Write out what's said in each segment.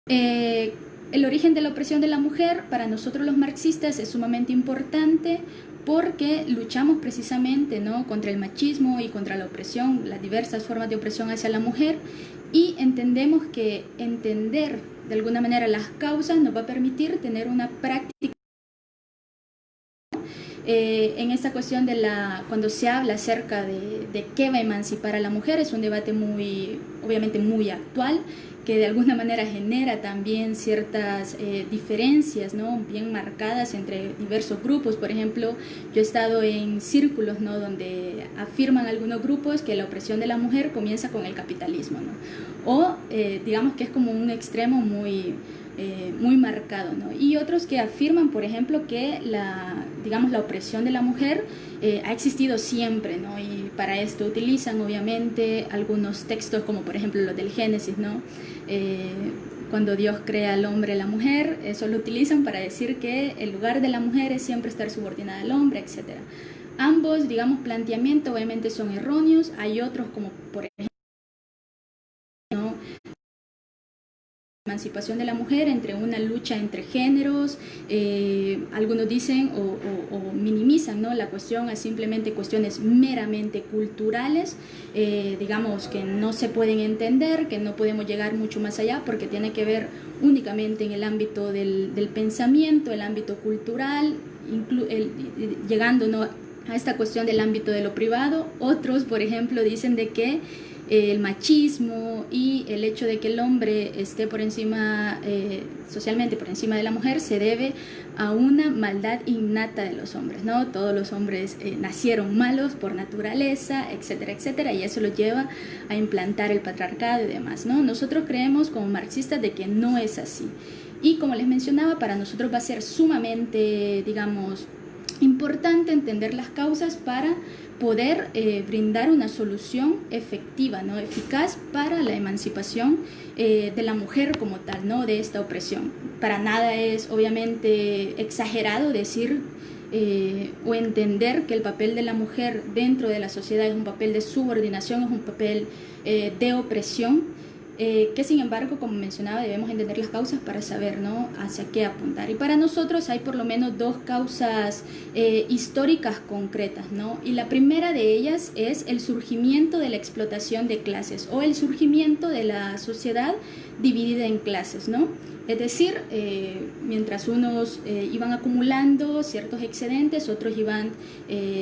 El origen de la opresión de la mujer para nosotros los marxistas es sumamente importante porque luchamos precisamente, ¿no?, contra el machismo y contra la opresión, las diversas formas de opresión hacia la mujer, y entendemos que entender de alguna manera las causas nos va a permitir tener una práctica. En esta cuestión de cuando se habla acerca de qué va a emancipar a la mujer, es un debate obviamente muy actual, que de alguna manera genera también ciertas diferencias, ¿no?, bien marcadas entre diversos grupos. Por ejemplo, yo he estado en círculos, ¿no?, donde afirman algunos grupos que la opresión de la mujer comienza con el capitalismo, ¿no?, o digamos que es como un extremo muy marcado, ¿no? Y otros que afirman, por ejemplo, que la opresión de la mujer ha existido siempre, ¿no? Y para esto utilizan obviamente algunos textos como por ejemplo los del Génesis, ¿no? Cuando Dios crea al hombre y la mujer, eso lo utilizan para decir que el lugar de la mujer es siempre estar subordinada al hombre, etc. Ambos, digamos, planteamientos obviamente son erróneos. Hay otros como por ejemplo, ¿no?, emancipación de la mujer entre una lucha entre géneros. Algunos dicen o minimizan, ¿no?, la cuestión a simplemente cuestiones meramente culturales, digamos que no se pueden entender, que no podemos llegar mucho más allá porque tiene que ver únicamente en el ámbito del pensamiento, el ámbito cultural, llegando, ¿no?, a esta cuestión del ámbito de lo privado. Otros, por ejemplo, dicen de que el machismo y el hecho de que el hombre esté por encima, socialmente por encima de la mujer, se debe a una maldad innata de los hombres, ¿no? Todos los hombres nacieron malos por naturaleza, etcétera, etcétera, y eso los lleva a implantar el patriarcado y demás, ¿no? Nosotros creemos como marxistas de que no es así. Y como les mencionaba, para nosotros va a ser sumamente, digamos, importante entender las causas para poder brindar una solución efectiva, ¿no?, eficaz para la emancipación de la mujer como tal, ¿no?, de esta opresión. Para nada es obviamente exagerado decir o entender que el papel de la mujer dentro de la sociedad es un papel de subordinación, es un papel de opresión, que sin embargo, como mencionaba, debemos entender las causas para saber, ¿no?, hacia qué apuntar. Y para nosotros hay por lo menos dos causas históricas concretas, ¿no? Y la primera de ellas es el surgimiento de la explotación de clases o el surgimiento de la sociedad dividida en clases, ¿no? Es decir, mientras unos iban acumulando ciertos excedentes, otros iban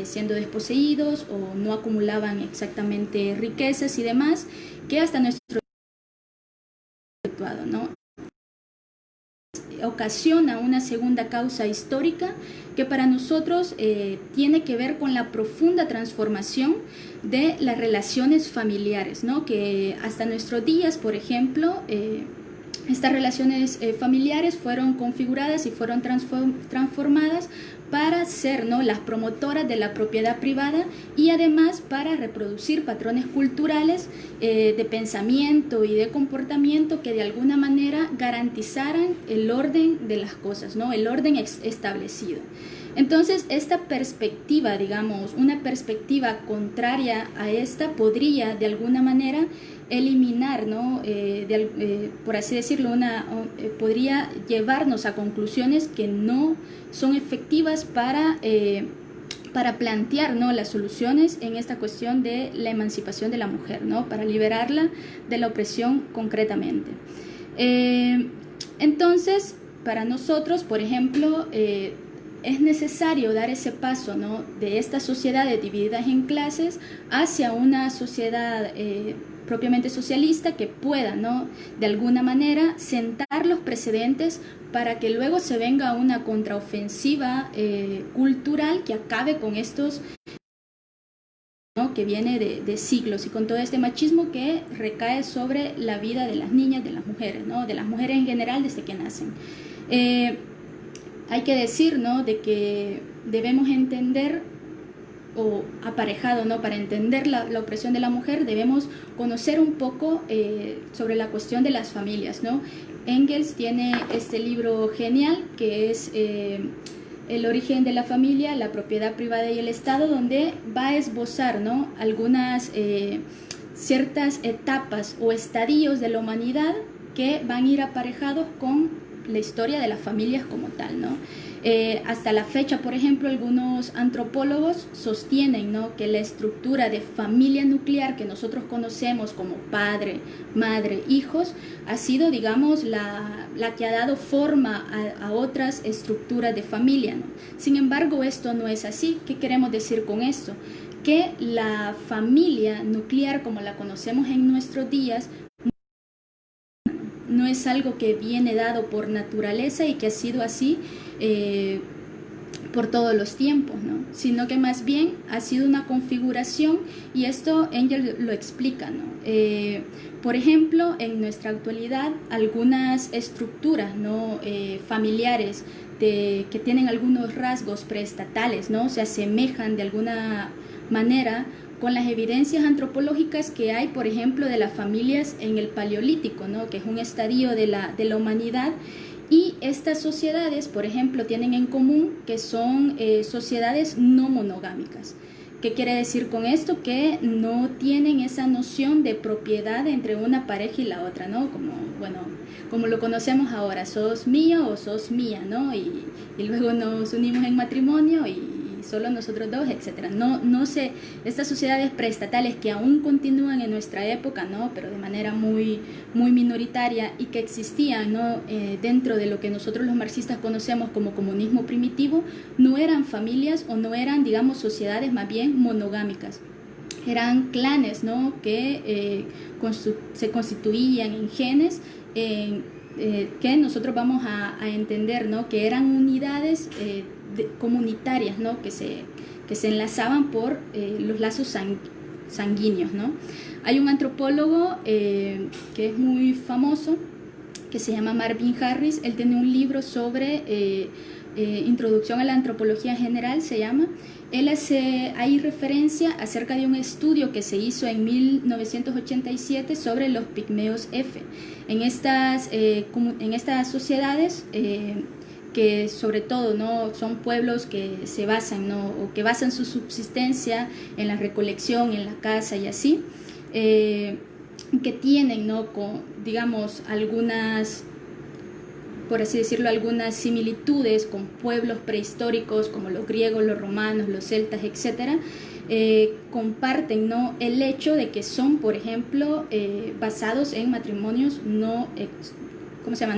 siendo desposeídos o no acumulaban exactamente riquezas y demás, que hasta nuestro ¿no?, ocasiona una segunda causa histórica que para nosotros tiene que ver con la profunda transformación de las relaciones familiares, ¿no?, que hasta nuestros días, por ejemplo, estas relaciones familiares fueron configuradas y fueron transformadas para ser, ¿no?, las promotoras de la propiedad privada y además para reproducir patrones culturales de pensamiento y de comportamiento que de alguna manera garantizaran el orden de las cosas, ¿no?, el orden establecido. Entonces, esta perspectiva, digamos, una perspectiva contraria a esta podría de alguna manera eliminar, ¿no?, por así decirlo, podría llevarnos a conclusiones que no son efectivas para plantear, ¿no?, las soluciones en esta cuestión de la emancipación de la mujer, ¿no?, para liberarla de la opresión concretamente. Entonces, para nosotros, por ejemplo, es necesario dar ese paso, ¿no?, de estas sociedades divididas en clases hacia una sociedad propiamente socialista que pueda, ¿no?, de alguna manera sentar los precedentes para que luego se venga una contraofensiva cultural que acabe con estos, ¿no?, que viene de siglos y con todo este machismo que recae sobre la vida de las niñas, de las mujeres, ¿no?, de las mujeres en general desde que nacen. Hay que decir, ¿no?, de que debemos entender o aparejado, ¿no?, para entender la opresión de la mujer debemos conocer un poco sobre la cuestión de las familias, ¿no? Engels tiene este libro genial que es El origen de la familia, la propiedad privada y el Estado, donde va a esbozar, ¿no?, algunas ciertas etapas o estadios de la humanidad que van a ir aparejados con la historia de las familias como tal, ¿no? Hasta la fecha, por ejemplo, algunos antropólogos sostienen, ¿no?, que la estructura de familia nuclear que nosotros conocemos como padre, madre, hijos, ha sido, digamos, la que ha dado forma a otras estructuras de familia, ¿no? Sin embargo, esto no es así. ¿Qué queremos decir con esto? Que la familia nuclear, como la conocemos en nuestros días, no es algo que viene dado por naturaleza y que ha sido así por todos los tiempos, ¿no? Sino que más bien ha sido una configuración, y esto Engels lo explica, ¿no? Por ejemplo, en nuestra actualidad, algunas estructuras, ¿no?, familiares que tienen algunos rasgos preestatales, ¿no?, se asemejan de alguna manera con las evidencias antropológicas que hay, por ejemplo, de las familias en el Paleolítico, ¿no?, que es un estadio de la humanidad. Y estas sociedades, por ejemplo, tienen en común que son sociedades no monogámicas. ¿Qué quiere decir con esto? Que no tienen esa noción de propiedad entre una pareja y la otra, ¿no? Como lo conocemos ahora, sos mío o sos mía, ¿no? Y luego nos unimos en matrimonio y solo nosotros dos, etcétera. No sé, estas sociedades preestatales que aún continúan en nuestra época, ¿no?, pero de manera muy, muy minoritaria, y que existían, ¿no?, dentro de lo que nosotros los marxistas conocemos como comunismo primitivo, no eran familias o no eran, digamos, sociedades más bien monogámicas. Eran clanes, ¿no?, que se constituían en genes, que nosotros vamos a entender, ¿no?, que eran unidades comunitarias, ¿no?, que se enlazaban por los lazos sanguíneos, ¿no? Hay un antropólogo que es muy famoso, que se llama Marvin Harris. Él tiene un libro sobre Introducción a la Antropología General, se llama. Él hace ahí referencia acerca de un estudio que se hizo en 1987 sobre los pigmeos F. En estas sociedades, que sobre todo, ¿no?, son pueblos que se basan, ¿no?, o que basan su subsistencia en la recolección, en la caza y así, que tienen, ¿no?, digamos, algunas, por así decirlo, algunas similitudes con pueblos prehistóricos como los griegos, los romanos, los celtas, etcétera. Comparten, ¿no?, el hecho de que son, por ejemplo, basados en matrimonios no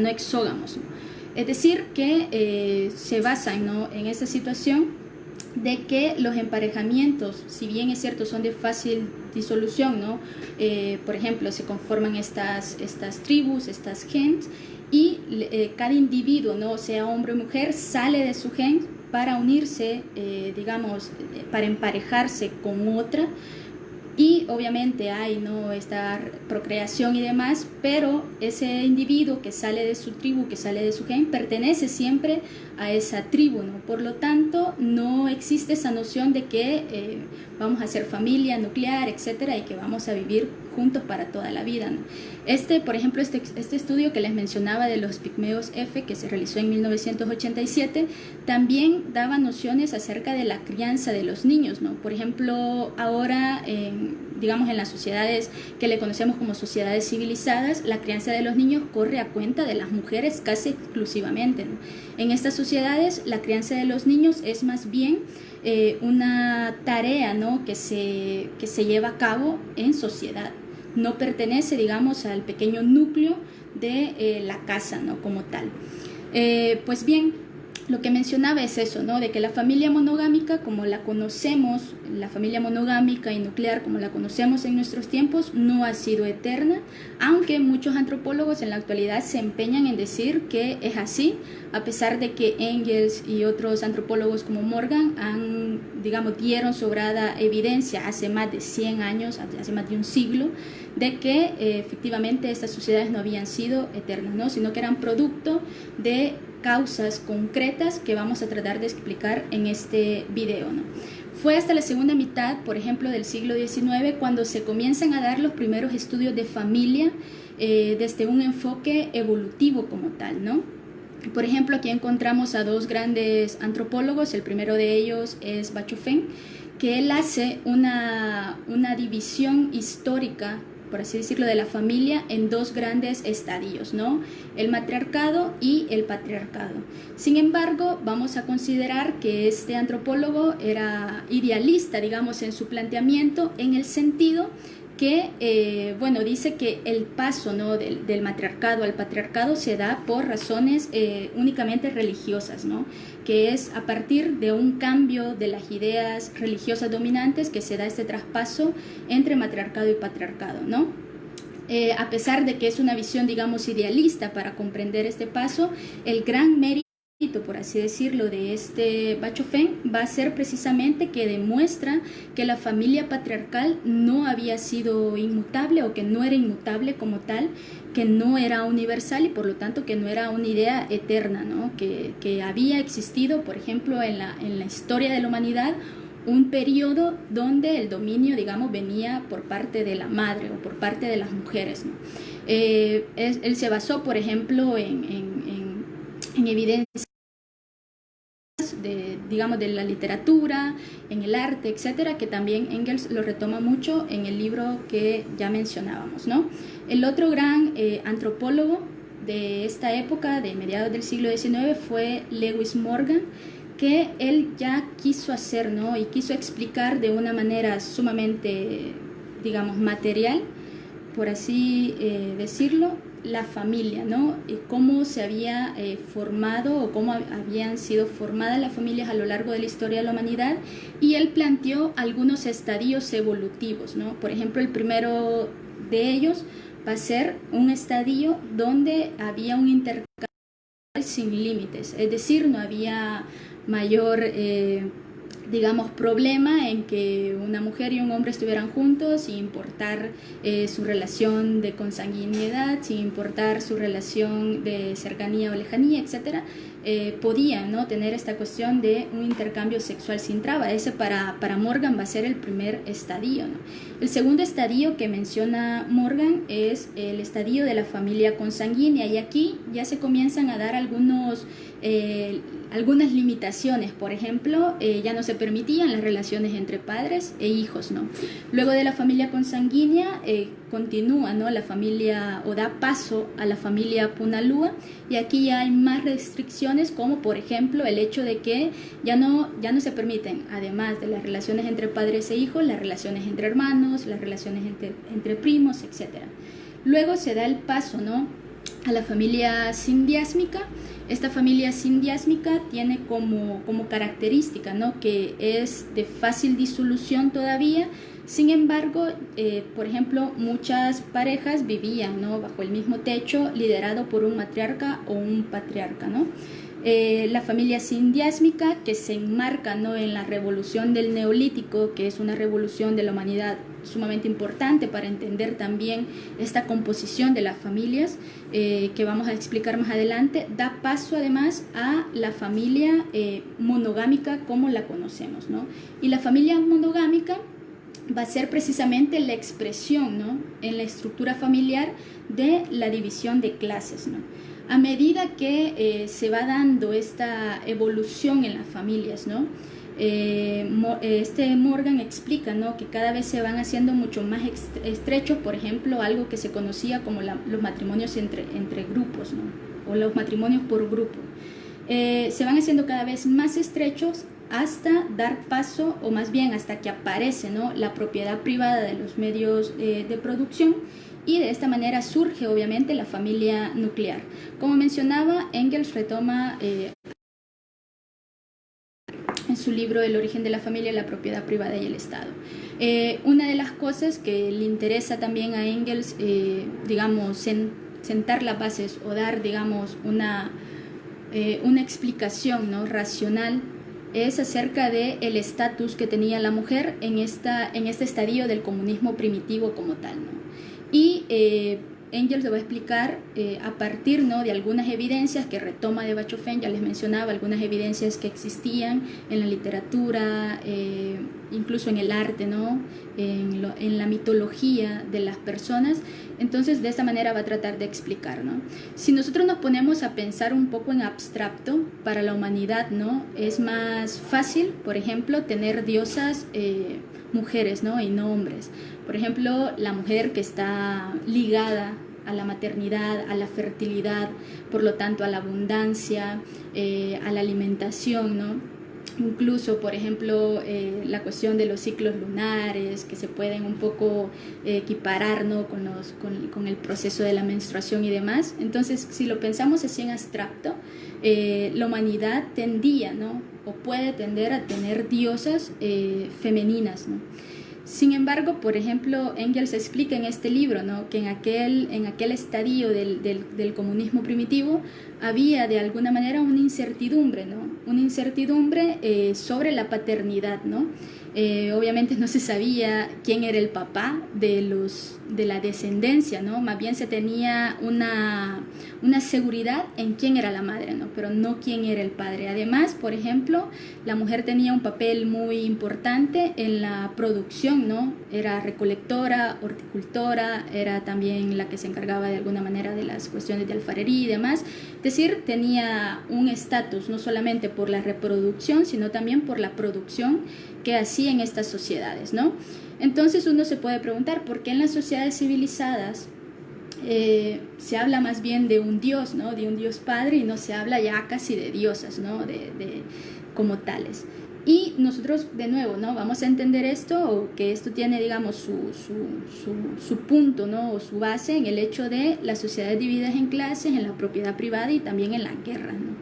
exógamos, ¿no? Es decir, que se basan, ¿no?, en esa situación de que los emparejamientos, si bien es cierto, son de fácil disolución, ¿no? Por ejemplo, se conforman estas tribus, estas gens, y cada individuo, ¿no?, sea hombre o mujer, sale de su gen para unirse, digamos, para emparejarse con otra. Y obviamente hay, ¿no?, esta procreación y demás, pero ese individuo que sale de su tribu, que sale de su gen, pertenece siempre a esa tribu, ¿no? Por lo tanto, no existe esa noción de que vamos a ser familia nuclear, etcétera, y que vamos a vivir juntos para toda la vida, ¿no? Por ejemplo, este estudio que les mencionaba de los pigmeos F, que se realizó en 1987, también daba nociones acerca de la crianza de los niños, ¿no? Por ejemplo, ahora, digamos, en las sociedades que le conocemos como sociedades civilizadas, la crianza de los niños corre a cuenta de las mujeres casi exclusivamente, ¿no? En estas sociedades, la crianza de los niños es más bien una tarea, ¿no?, que se lleva a cabo en sociedad. No pertenece, digamos, al pequeño núcleo de la casa, ¿no?, como tal. Pues bien, lo que mencionaba es eso, ¿no?, de que la familia monogámica, como la conocemos, la familia monogámica y nuclear, como la conocemos en nuestros tiempos, no ha sido eterna, aunque muchos antropólogos en la actualidad se empeñan en decir que es así, a pesar de que Engels y otros antropólogos como Morgan dieron sobrada evidencia hace más de 100 años, hace más de un siglo, de que efectivamente estas sociedades no habían sido eternas, ¿no?, sino que eran producto de causas concretas que vamos a tratar de explicar en este video, ¿no? Fue hasta la segunda mitad, por ejemplo, del siglo XIX, cuando se comienzan a dar los primeros estudios de familia desde un enfoque evolutivo como tal, ¿no? Por ejemplo, aquí encontramos a dos grandes antropólogos. El primero de ellos es Bachofen, que él hace una división histórica por así decirlo, de la familia en dos grandes estadios, ¿no? El matriarcado y el patriarcado. Sin embargo, vamos a considerar que este antropólogo era idealista, digamos, en su planteamiento, en el sentido que, bueno, dice que el paso, ¿no?, del matriarcado al patriarcado se da por razones únicamente religiosas, ¿no?, que es a partir de un cambio de las ideas religiosas dominantes que se da este traspaso entre matriarcado y patriarcado, ¿no? A pesar de que es una visión, digamos, idealista para comprender este paso, el gran mérito, por así decirlo, de este Bachofén va a ser precisamente que demuestra que la familia patriarcal no había sido inmutable, o que no era inmutable como tal, que no era universal y por lo tanto que no era una idea eterna, ¿no? Que había existido, por ejemplo, en la historia de la humanidad, un periodo donde el dominio, digamos, venía por parte de la madre o por parte de las mujeres, ¿no? Él se basó, por ejemplo, en evidencias digamos, de la literatura, en el arte, etcétera, que también Engels lo retoma mucho en el libro que ya mencionábamos, ¿no? El otro gran antropólogo de esta época, de mediados del siglo XIX, fue Lewis Morgan, que él ya quiso hacer, ¿no?, y quiso explicar de una manera sumamente, digamos, material, por así decirlo, la familia, ¿no? Cómo se había formado o cómo habían sido formadas las familias a lo largo de la historia de la humanidad, y él planteó algunos estadios evolutivos, ¿no? Por ejemplo, el primero de ellos va a ser un estadio donde había un intercambio sin límites, es decir, no había mayor digamos, problema en que una mujer y un hombre estuvieran juntos sin importar su relación de consanguinidad, sin importar su relación de cercanía o lejanía, etcétera. Podían, ¿no?, tener esta cuestión de un intercambio sexual sin traba. Ese para Morgan va a ser el primer estadio, ¿no? El segundo estadio que menciona Morgan es el estadio de la familia consanguínea, y aquí ya se comienzan a dar algunas limitaciones. Por ejemplo, ya no se permitían las relaciones entre padres e hijos, ¿no? Luego de la familia consanguínea continúa, ¿no?, la familia, o da paso a la familia Punalúa, y aquí ya hay más restricciones, como por ejemplo el hecho de que ya no se permiten, además de las relaciones entre padres e hijos, las relaciones entre hermanos, las relaciones entre primos, etc. Luego se da el paso, ¿no?, a la familia sindiásmica. Esta familia sindiásmica tiene como característica, ¿no?, que es de fácil disolución todavía. Sin embargo, por ejemplo, muchas parejas vivían, ¿no?, bajo el mismo techo, liderado por un matriarca o un patriarca, ¿no? La familia sindiásmica, que se enmarca, ¿no?, en la revolución del Neolítico, que es una revolución de la humanidad sumamente importante para entender también esta composición de las familias, que vamos a explicar más adelante, da paso además a la familia monogámica como la conocemos, ¿no? Y la familia monogámica va a ser precisamente la expresión, ¿no?, en la estructura familiar de la división de clases, ¿no? A medida que se va dando esta evolución en las familias, ¿no?, Morgan explica, ¿no?, que cada vez se van haciendo mucho más estrechos, por ejemplo, algo que se conocía como los matrimonios entre grupos, ¿no?, o los matrimonios por grupo. Se van haciendo cada vez más estrechos hasta dar paso, o más bien hasta que aparece, ¿no?, la propiedad privada de los medios de producción, y de esta manera surge obviamente la familia nuclear. Como mencionaba, Engels retoma en su libro El origen de la familia, la propiedad privada y el Estado. Una de las cosas que le interesa también a Engels, digamos, sentar las bases o dar, digamos, una explicación, ¿no?, racional, es acerca del estatus que tenía la mujer en este estadio del comunismo primitivo como tal, ¿no? Y Engels lo va a explicar a partir, ¿no?, de algunas evidencias que retoma de Bachofén. Ya les mencionaba algunas evidencias que existían en la literatura, incluso en el arte, ¿no?, en la mitología de las personas. Entonces, de esta manera va a tratar de explicar, ¿no? Si nosotros nos ponemos a pensar un poco en abstracto, para la humanidad, ¿no?, es más fácil, por ejemplo, tener diosas mujeres, ¿no? Y no hombres. Por ejemplo, la mujer que está ligada a la maternidad, a la fertilidad, por lo tanto a la abundancia, a la alimentación, ¿no? Incluso, por ejemplo, la cuestión de los ciclos lunares, que se pueden un poco equiparar, ¿no? con el proceso de la menstruación y demás. Entonces, si lo pensamos así en abstracto, la humanidad tendía, ¿no? O puede tender a tener diosas femeninas, ¿no? Sin embargo, por ejemplo, Engels explica en este libro, ¿no? Que en aquel estadio del comunismo primitivo había de alguna manera una incertidumbre, ¿no? Una incertidumbre sobre la paternidad, ¿no? Obviamente no se sabía quién era el papá de la descendencia, ¿no? Más bien se tenía una seguridad en quién era la madre, ¿no? Pero no quién era el padre. Además, por ejemplo, la mujer tenía un papel muy importante en la producción, ¿no? Era recolectora, horticultora, era también la que se encargaba de alguna manera de las cuestiones de alfarería y demás. Es decir, tenía un estatus no solamente por la reproducción, sino también por la producción que hacía en estas sociedades, ¿no? Entonces uno se puede preguntar por qué en las sociedades civilizadas se habla más bien de un dios, ¿no? De un dios padre, y no se habla ya casi de diosas, ¿no? Como tales. Y nosotros, de nuevo, ¿no? Vamos a entender esto, o que esto tiene, digamos, su punto, ¿no? O su base en el hecho de las sociedades divididas en clases, en la propiedad privada y también en la guerra, ¿no?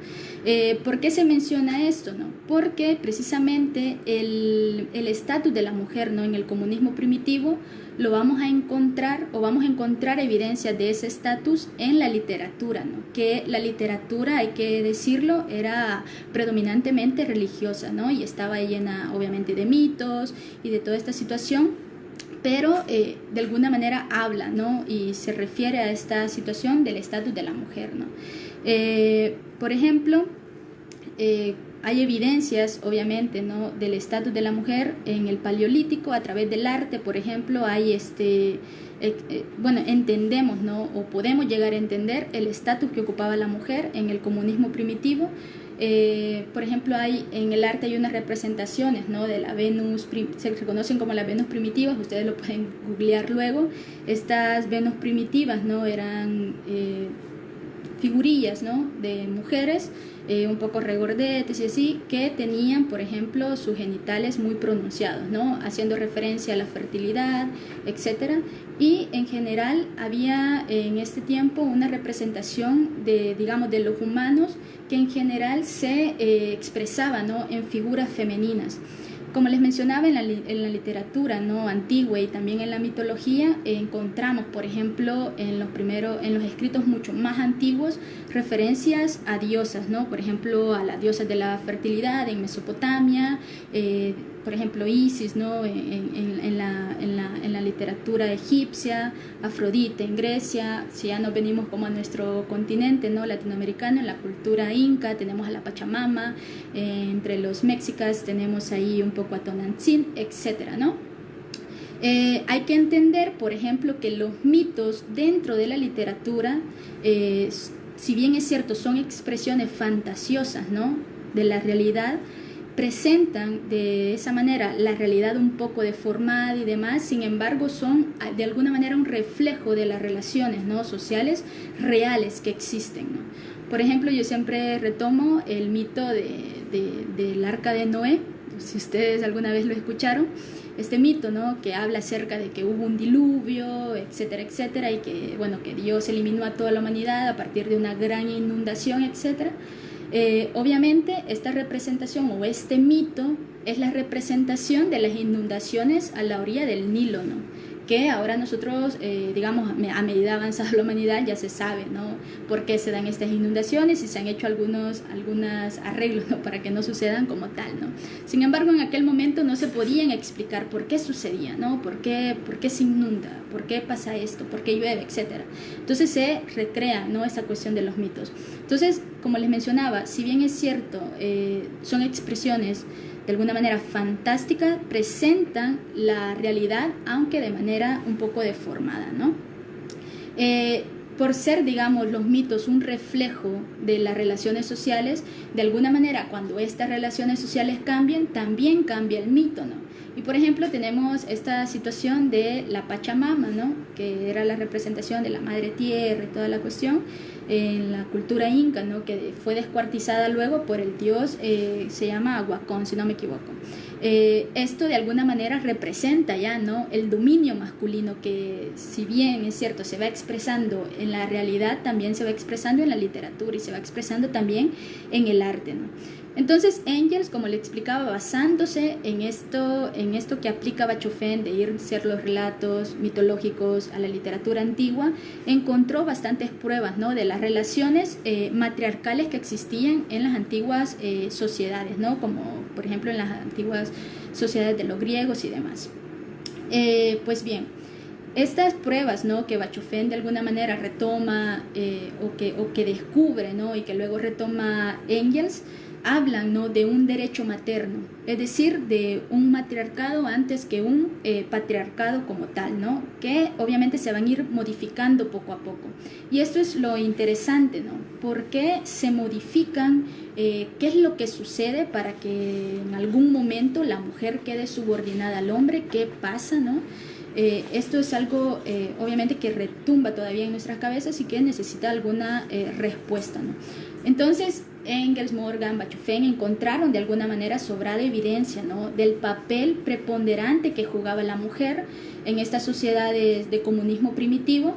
¿Por qué se menciona esto, no? Porque precisamente el estatus de la mujer, ¿no? En el comunismo primitivo lo vamos a encontrar, o vamos a encontrar evidencias de ese estatus en la literatura, ¿no? Que la literatura, hay que decirlo, era predominantemente religiosa, ¿no? Y estaba llena obviamente de mitos y de toda esta situación, pero de alguna manera habla, ¿no? Y se refiere a esta situación del estatus de la mujer, ¿no? Por ejemplo, hay evidencias, obviamente, ¿no? Del estatus de la mujer en el Paleolítico a través del arte. Por ejemplo, hay entendemos, ¿no? O podemos llegar a entender el estatus que ocupaba la mujer en el comunismo primitivo. Por ejemplo, en el arte hay unas representaciones, ¿no? De la Venus, se reconocen como las Venus primitivas, ustedes lo pueden googlear luego. Estas Venus primitivas, ¿no? Eran figurillas, ¿no? De mujeres un poco regordetes y así, que tenían, por ejemplo, sus genitales muy pronunciados, ¿no? Haciendo referencia a la fertilidad, etcétera. Y en general había en este tiempo una representación de, digamos, de los humanos que en general se expresaba, ¿no? En figuras femeninas. Como les mencionaba, en la literatura, ¿no? Antigua y también en la mitología encontramos, por ejemplo, en los escritos mucho más antiguos, referencias a diosas, ¿no? Por ejemplo, a las diosas de la fertilidad en Mesopotamia, por ejemplo, Isis, ¿no? En la literatura egipcia, Afrodita en Grecia. Si ya nos venimos como a nuestro continente, ¿no? Latinoamericano, en la cultura inca tenemos a la Pachamama, entre los mexicas tenemos ahí un poco a Tonantzin, etcétera, ¿no? Hay que entender, por ejemplo, que los mitos dentro de la literatura, si bien es cierto, son expresiones fantasiosas, ¿no? De la realidad, presentan de esa manera la realidad un poco deformada y demás. Sin embargo, son de alguna manera un reflejo de las relaciones, ¿no? Sociales reales que existen, ¿no? Por ejemplo, yo siempre retomo el mito del arca de Noé, si ustedes alguna vez lo escucharon, este mito, ¿no? Que habla acerca de que hubo un diluvio, etcétera, etcétera, y que, bueno, que Dios eliminó a toda la humanidad a partir de una gran inundación, etcétera. Obviamente esta representación o este mito es la representación de las inundaciones a la orilla del Nilo, ¿no? Que ahora nosotros, digamos, a medida avanzada la humanidad ya se sabe, ¿no? Por qué se dan estas inundaciones y se han hecho algunos arreglos, ¿no? Para que no sucedan como tal, ¿no? Sin embargo, en aquel momento no se podían explicar por qué sucedía, ¿no? ¿Por qué se inunda? ¿Por qué pasa esto? ¿Por qué llueve? Etcétera. Entonces se recrea, ¿no? Esa cuestión de los mitos. Entonces, como les mencionaba, si bien es cierto, son expresiones de alguna manera fantástica, presentan la realidad, aunque de manera un poco deformada, ¿no? por ser, digamos, los mitos un reflejo de las relaciones sociales, de alguna manera cuando estas relaciones sociales cambian, también cambia el mito, ¿no? Y por ejemplo tenemos esta situación de la Pachamama, ¿no? Que era la representación de la madre tierra y toda la cuestión en la cultura inca, ¿no? Que fue descuartizada luego por el dios, se llama Aguacón, si no me equivoco. Esto de alguna manera representa ya, ¿no?, el dominio masculino que, si bien es cierto, se va expresando en la realidad, también se va expresando en la literatura y se va expresando también en el arte, ¿no? Entonces Engels, como le explicaba, basándose en esto que aplica Bachofén de irse a los relatos mitológicos a la literatura antigua, encontró bastantes pruebas, ¿no?, de las relaciones matriarcales que existían en las antiguas sociedades, ¿no?, como por ejemplo en las antiguas sociedades de los griegos y demás. Pues bien, estas pruebas, ¿no?, que Bachofén de alguna manera retoma o que descubre, ¿no?, y que luego retoma Engels, hablan, ¿no?, de un derecho materno, es decir, de un matriarcado antes que un patriarcado como tal, ¿no?, que obviamente se van a ir modificando poco a poco. Y esto es lo interesante, ¿no?, ¿por qué se modifican? ¿Qué es lo que sucede para que en algún momento la mujer quede subordinada al hombre? ¿Qué pasa, no? Esto es algo obviamente que retumba todavía en nuestras cabezas y que necesita alguna respuesta, ¿no? Entonces Engels, Morgan, Bachofén encontraron de alguna manera sobrada evidencia, ¿no?, del papel preponderante que jugaba la mujer en estas sociedades de comunismo primitivo.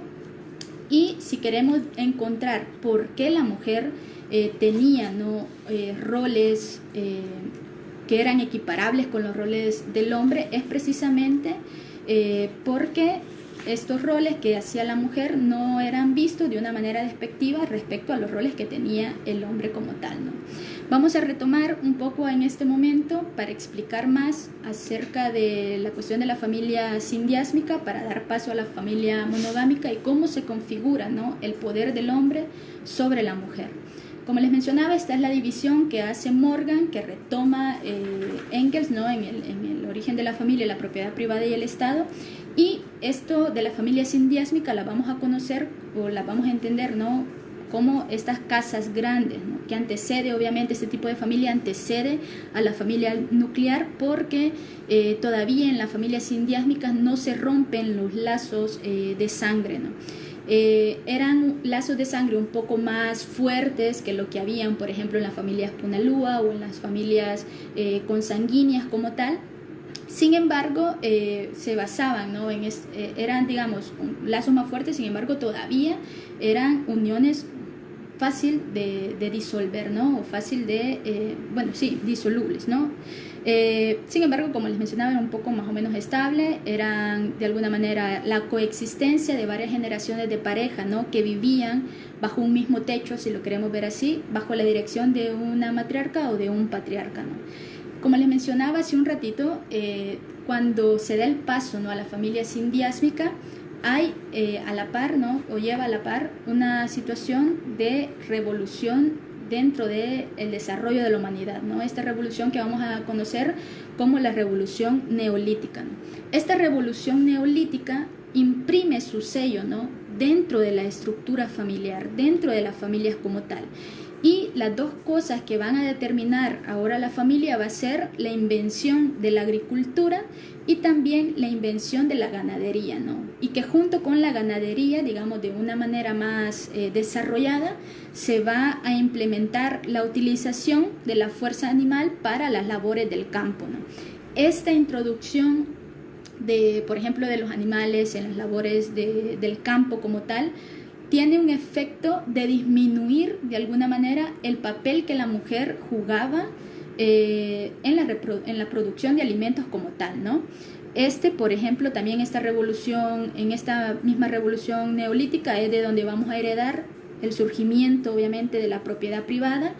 Y si queremos encontrar por qué la mujer tenía, ¿no?, roles que eran equiparables con los roles del hombre, es precisamente porque estos roles que hacía la mujer no eran vistos de una manera despectiva respecto a los roles que tenía el hombre como tal, ¿no? Vamos a retomar un poco en este momento para explicar más acerca de la cuestión de la familia sindiásmica, para dar paso a la familia monogámica y cómo se configura, ¿no?, el poder del hombre sobre la mujer. Como les mencionaba, esta es la división que hace Morgan, que retoma Engels, ¿no?, en el origen de la familia, la propiedad privada y el Estado. Y esto de la familia sindiásmica la vamos a conocer o la vamos a entender, ¿no?, como estas casas grandes, ¿no?, que antecede, obviamente, este tipo de familia antecede a la familia nuclear, porque todavía en la familia sindiásmica no se rompen los lazos de sangre, ¿no? Eran lazos de sangre un poco más fuertes que lo que habían, por ejemplo, en las familias Punalúa o en las familias consanguíneas como tal. Sin embargo, se basaban, ¿no?, eran, digamos, lazos más fuertes. Sin embargo, todavía eran uniones fácil de disolver, ¿no?, o fácil de, disolubles, ¿no? Sin embargo, como les mencionaba, era un poco más o menos estable, eran de alguna manera la coexistencia de varias generaciones de pareja, ¿no?, que vivían bajo un mismo techo, si lo queremos ver así, bajo la dirección de una matriarca o de un patriarca, ¿no? Como les mencionaba hace un ratito, cuando se da el paso, ¿no?, a la familia sindiásmica, hay a la par, ¿no?, o lleva a la par una situación de revolución dentro del desarrollo de la humanidad, ¿no? Esta revolución que vamos a conocer como la revolución neolítica, ¿no? Esta revolución neolítica imprime su sello, ¿no?, dentro de la estructura familiar, dentro de las familias como tal. Y las dos cosas que van a determinar ahora la familia va a ser la invención de la agricultura y también la invención de la ganadería, ¿no? Y que junto con la ganadería, digamos, de una manera más desarrollada, se va a implementar la utilización de la fuerza animal para las labores del campo, ¿no? Esta introducción de, por ejemplo, de los animales en las labores del campo como tal, tiene un efecto de disminuir de alguna manera el papel que la mujer jugaba en la producción de alimentos como tal, ¿no? Por ejemplo, también esta revolución, en esta misma revolución neolítica, es de donde vamos a heredar el surgimiento, obviamente, de la propiedad privada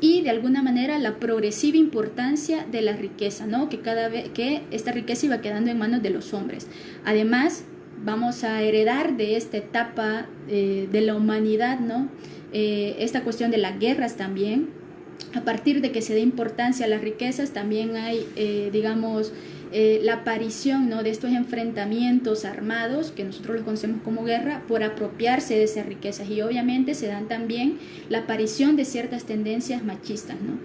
y de alguna manera la progresiva importancia de la riqueza, ¿no?, que cada vez que esta riqueza iba quedando en manos de los hombres. Además, vamos a heredar de esta etapa de la humanidad, ¿no?, esta cuestión de las guerras también, a partir de que se dé importancia a las riquezas, también hay, digamos, la aparición, ¿no?, de estos enfrentamientos armados, que nosotros los conocemos como guerra, por apropiarse de esas riquezas. Y obviamente se dan también la aparición de ciertas tendencias machistas, ¿no?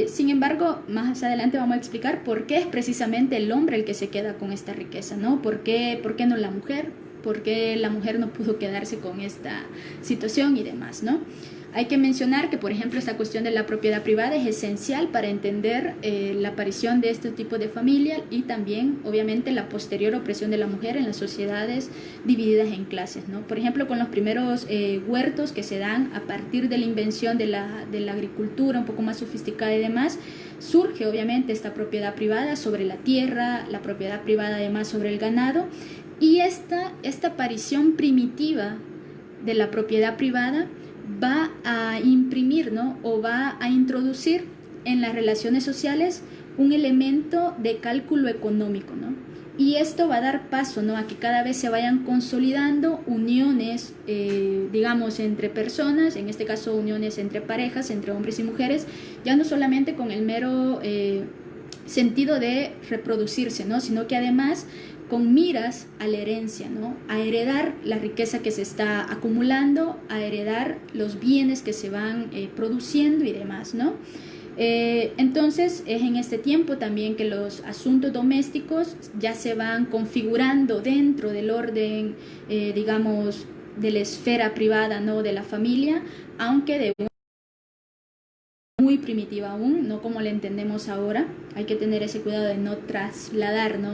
Sin embargo, más adelante vamos a explicar por qué es precisamente el hombre el que se queda con esta riqueza, ¿no? ¿Por qué no la mujer? ¿Por qué la mujer no pudo quedarse con esta situación y demás, ¿no? Hay que mencionar que, por ejemplo, esta cuestión de la propiedad privada es esencial para entender la aparición de este tipo de familia y también, obviamente, la posterior opresión de la mujer en las sociedades divididas en clases, ¿no? Por ejemplo, con los primeros huertos que se dan a partir de la invención de la agricultura un poco más sofisticada y demás, surge, obviamente, esta propiedad privada sobre la tierra, la propiedad privada además sobre el ganado, y esta aparición primitiva de la propiedad privada va a imprimir, ¿no?, o va a introducir en las relaciones sociales un elemento de cálculo económico, ¿no? Y esto va a dar paso, ¿no?, a que cada vez se vayan consolidando uniones, digamos, entre personas, en este caso uniones entre parejas, entre hombres y mujeres, ya no solamente con el mero sentido de reproducirse, ¿no?, sino que además con miras a la herencia, ¿no?, a heredar la riqueza que se está acumulando, a heredar los bienes que se van produciendo y demás, ¿no? Entonces es en este tiempo también que los asuntos domésticos ya se van configurando dentro del orden, digamos, de la esfera privada, ¿no?, de la familia, aunque de muy primitiva aún, no como la entendemos ahora. Hay que tener ese cuidado de no trasladar, ¿no?,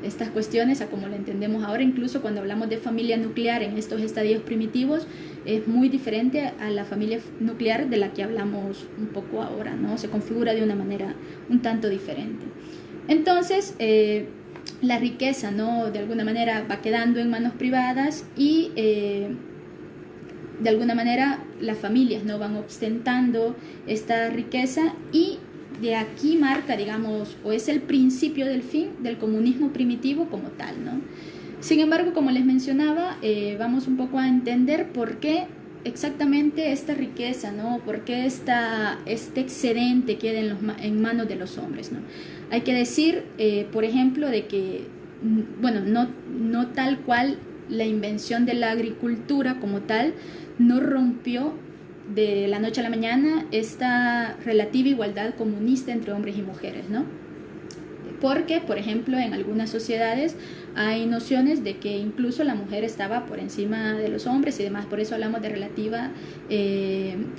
estas cuestiones a como la entendemos ahora. Incluso cuando hablamos de familia nuclear en estos estadios primitivos, es muy diferente a la familia nuclear de la que hablamos un poco ahora, ¿no? Se configura de una manera un tanto diferente. Entonces, la riqueza, ¿no?, de alguna manera va quedando en manos privadas y de alguna manera las familias no van ostentando esta riqueza, y de aquí marca, digamos, o es el principio del fin del comunismo primitivo como tal, ¿no? Sin embargo, como les mencionaba, vamos un poco a entender por qué exactamente esta riqueza, ¿no?, por qué este excedente queda en manos de los hombres, ¿no? Hay que decir, por ejemplo, de que, bueno, no tal cual la invención de la agricultura como tal no rompió de la noche a la mañana esta relativa igualdad comunista entre hombres y mujeres, ¿no? Porque, por ejemplo, en algunas sociedades hay nociones de que incluso la mujer estaba por encima de los hombres y demás, por eso hablamos de relativa,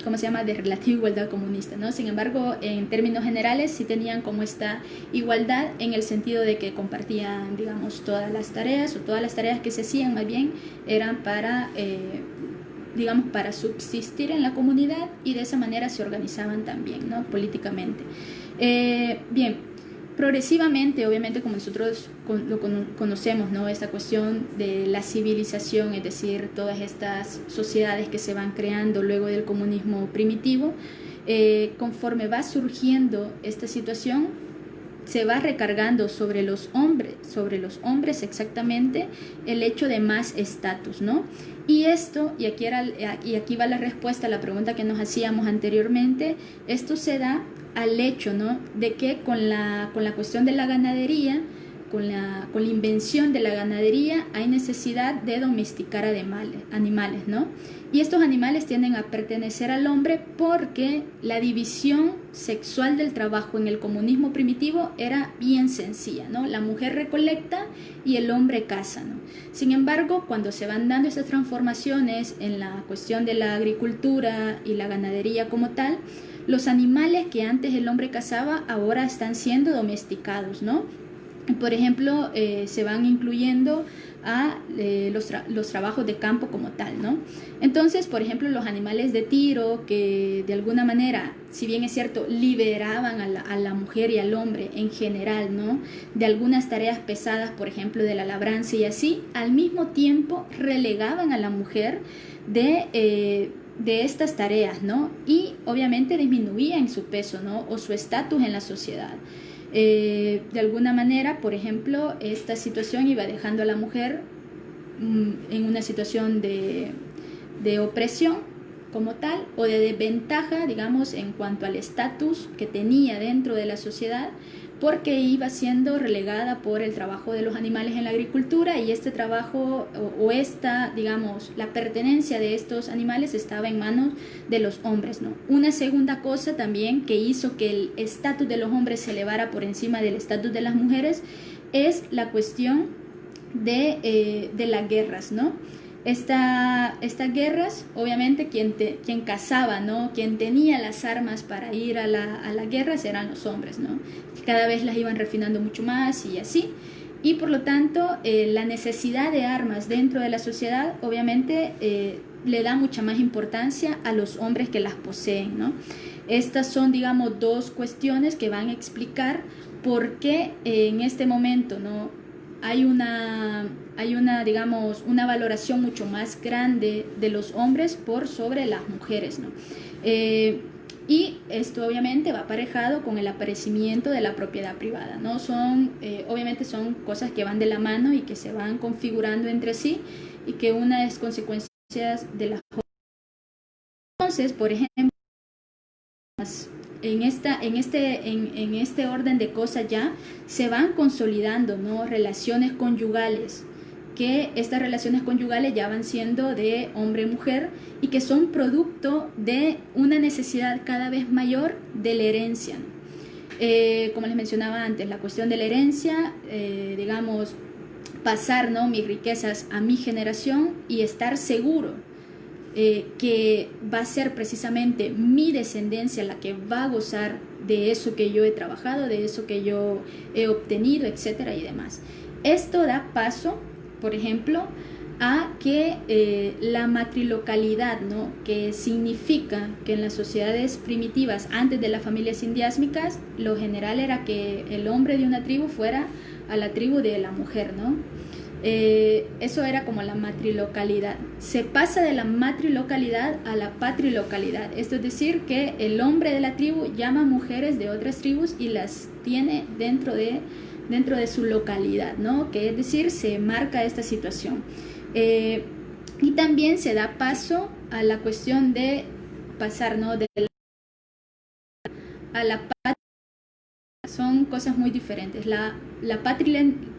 ¿cómo se llama?, de relativa igualdad comunista, ¿no? Sin embargo, en términos generales sí tenían como esta igualdad en el sentido de que compartían, digamos, todas las tareas, o todas las tareas que se hacían más bien eran para, digamos, para subsistir en la comunidad, y de esa manera se organizaban también, ¿no?, políticamente. Bien. Progresivamente, obviamente, como nosotros lo conocemos, ¿no?, esta cuestión de la civilización, es decir, todas estas sociedades que se van creando luego del comunismo primitivo, conforme va surgiendo esta situación, se va recargando sobre los hombres exactamente el hecho de más estatus, ¿no? Y esto, y aquí va la respuesta a la pregunta que nos hacíamos anteriormente, esto se da al hecho, ¿no?, de que con la cuestión de la ganadería, con la invención de la ganadería, hay necesidad de domesticar animales, ¿no? Y estos animales tienden a pertenecer al hombre porque la división sexual del trabajo en el comunismo primitivo era bien sencilla, ¿no? La mujer recolecta y el hombre caza, ¿no? Sin embargo, cuando se van dando estas transformaciones en la cuestión de la agricultura y la ganadería como tal, los animales que antes el hombre cazaba ahora están siendo domesticados, ¿no? Por ejemplo, se van incluyendo a los trabajos de campo como tal, ¿no? Entonces, por ejemplo, los animales de tiro, que de alguna manera, si bien es cierto, liberaban a la mujer y al hombre en general, ¿no?, de algunas tareas pesadas, por ejemplo, de la labranza y así, al mismo tiempo relegaban a la mujer de estas tareas, ¿no? Y obviamente disminuían su peso, ¿no?, o su estatus en la sociedad. De alguna manera, por ejemplo, esta situación iba dejando a la mujer en una situación de opresión, como tal, o de desventaja, digamos, en cuanto al estatus que tenía dentro de la sociedad, porque iba siendo relegada por el trabajo de los animales en la agricultura, y este trabajo o esta, digamos, la pertenencia de estos animales estaba en manos de los hombres, ¿no? Una segunda cosa también que hizo que el estatus de los hombres se elevara por encima del estatus de las mujeres es la cuestión de las guerras, ¿no? Estas guerras, obviamente quien cazaba, ¿no? Quien tenía las armas para ir a las guerras eran los hombres, ¿no? Cada vez las iban refinando mucho más y así. Y por lo tanto, la necesidad de armas dentro de la sociedad, obviamente, le da mucha más importancia a los hombres que las poseen, ¿no? Estas son, digamos, dos cuestiones que van a explicar por qué en este momento, ¿no? hay una, digamos, una valoración mucho más grande de los hombres por sobre las mujeres, ¿no? Y esto obviamente va aparejado con el aparecimiento de la propiedad privada, ¿no? Obviamente son cosas que van de la mano y que se van configurando entre sí, y que una es consecuencias de las... Entonces, por ejemplo, en este orden de cosas ya se van consolidando, ¿no? Relaciones conyugales, que estas relaciones conyugales ya van siendo de hombre-mujer y que son producto de una necesidad cada vez mayor de la herencia, ¿no? Como les mencionaba antes, la cuestión de la herencia, digamos, pasar, ¿no? mis riquezas a mi generación y estar seguro que va a ser precisamente mi descendencia la que va a gozar de eso que yo he trabajado, de eso que yo he obtenido, etcétera y demás. Esto da paso, por ejemplo, a que la matrilocalidad, ¿no? que significa que en las sociedades primitivas, antes de las familias indiásmicas, lo general era que el hombre de una tribu fuera a la tribu de la mujer, ¿no? Eso era como la matrilocalidad. Se pasa de la matrilocalidad a la patrilocalidad. Esto es decir, que el hombre de la tribu llama a mujeres de otras tribus y las tiene dentro de su localidad, ¿no? Que es decir, se marca esta situación. Y también se da paso a la cuestión de pasar, ¿no? a la patrilocalidad. Son cosas muy diferentes. La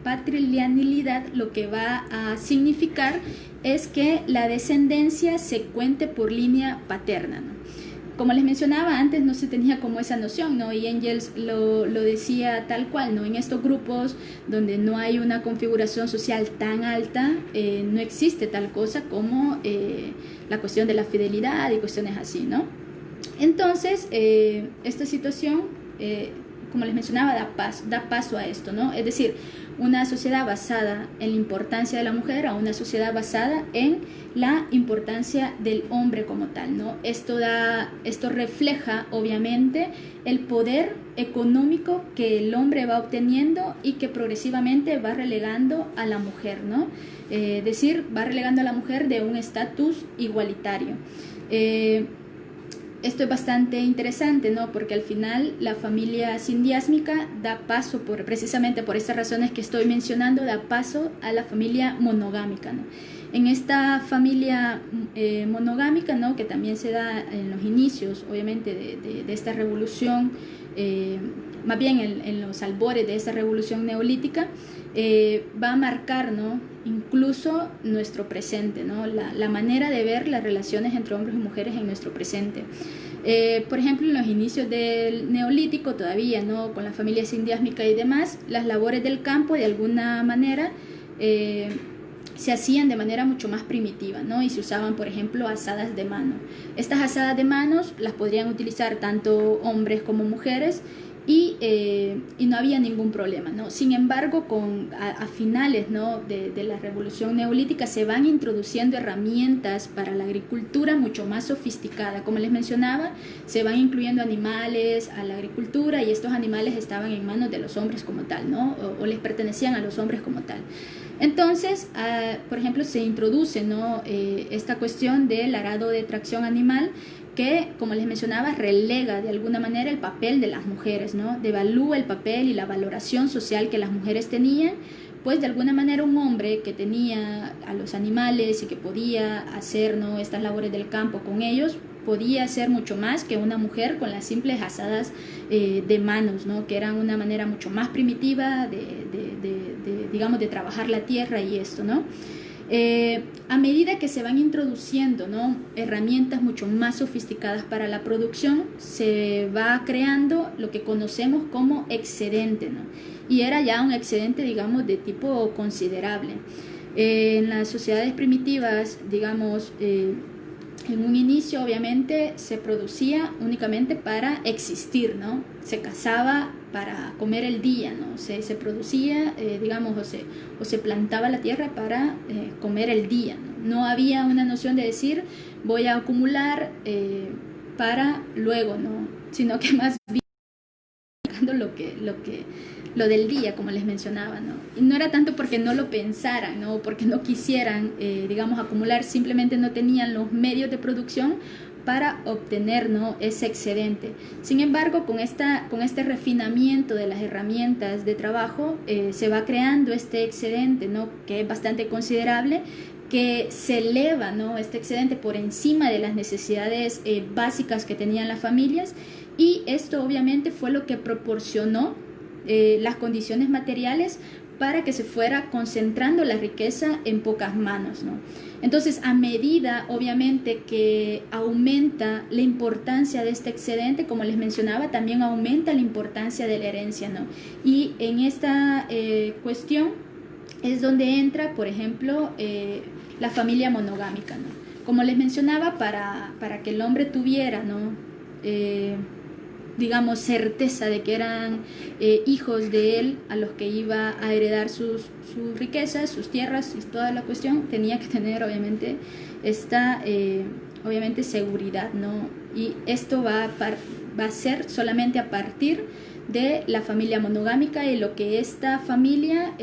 patrilinealidad lo que va a significar es que la descendencia se cuente por línea paterna, ¿no? Como les mencionaba antes, no se tenía como esa noción, ¿no? Y Engels lo decía tal cual, ¿no? En estos grupos donde no hay una configuración social tan alta, no existe tal cosa como la cuestión de la fidelidad y cuestiones así, ¿no? Entonces, esta situación... como les mencionaba, da paso a esto, ¿no? Es decir, una sociedad basada en la importancia de la mujer a una sociedad basada en la importancia del hombre como tal, ¿no? Esto refleja, obviamente, el poder económico que el hombre va obteniendo y que progresivamente va relegando a la mujer, ¿no? Es decir, va relegando a la mujer de un estatus igualitario. Esto es bastante interesante, ¿no? Porque al final la familia sindiásmica da paso, precisamente por estas razones que estoy mencionando, da paso a la familia monogámica, ¿no? En esta familia monogámica, ¿no? Que también se da en los inicios, obviamente, de esta revolución, más bien en los albores de esta revolución neolítica, va a marcar, ¿no? Incluso nuestro presente, ¿no? La manera de ver las relaciones entre hombres y mujeres en nuestro presente. Por ejemplo, en los inicios del neolítico todavía, ¿no? Con las familias indiásmicas y demás, las labores del campo de alguna manera se hacían de manera mucho más primitiva, ¿no? Y se usaban, por ejemplo, azadas de mano. Estas azadas de manos las podrían utilizar tanto hombres como mujeres, y no había ningún problema, ¿no? Sin embargo, a finales, ¿no? de la revolución neolítica se van introduciendo herramientas para la agricultura mucho más sofisticada. Como les mencionaba, se van incluyendo animales a la agricultura, y estos animales estaban en manos de los hombres como tal, ¿no? o les pertenecían a los hombres como tal. Entonces, por ejemplo, se introduce, ¿no? Esta cuestión del arado de tracción animal, que, como les mencionaba, relega de alguna manera el papel de las mujeres, ¿no? Devalúa el papel y la valoración social que las mujeres tenían, pues de alguna manera un hombre que tenía a los animales y que podía hacer, ¿no?, estas labores del campo con ellos, podía hacer mucho más que una mujer con las simples asadas de manos, ¿no?, que eran una manera mucho más primitiva digamos, de trabajar la tierra y esto, ¿no? A medida que se van introduciendo, ¿no?, herramientas mucho más sofisticadas para la producción, se va creando lo que conocemos como excedente, ¿no? Y era ya un excedente, digamos, de tipo considerable. En las sociedades primitivas, digamos, en un inicio obviamente se producía únicamente para existir, ¿no? Se cazaba para comer el día, ¿no? Se producía, digamos, o se plantaba la tierra para comer el día, ¿no? No había una noción de decir voy a acumular para luego, ¿no? Sino que más bien lo del día, como les mencionaba, ¿no? Y no era tanto porque no lo pensaran, ¿no?, porque no quisieran, digamos, acumular, simplemente no tenían los medios de producción para obtener, ¿no?, ese excedente. Sin embargo, con este refinamiento de las herramientas de trabajo, se va creando este excedente, ¿no?, que es bastante considerable, que se eleva, ¿no?, este excedente por encima de las necesidades básicas que tenían las familias, y esto obviamente fue lo que proporcionó las condiciones materiales para que se fuera concentrando la riqueza en pocas manos, ¿no? Entonces, a medida, obviamente, que aumenta la importancia de este excedente, como les mencionaba, también aumenta la importancia de la herencia, ¿no? Y en esta cuestión es donde entra, por ejemplo, la familia monogámica, ¿no? Como les mencionaba, para que el hombre tuviera, ¿no?, digamos, certeza de que eran hijos de él a los que iba a heredar sus riquezas, sus tierras y toda la cuestión, tenía que tener obviamente esta obviamente seguridad, ¿no? Y esto va a ser solamente a partir de la familia monogámica, y lo que esta familia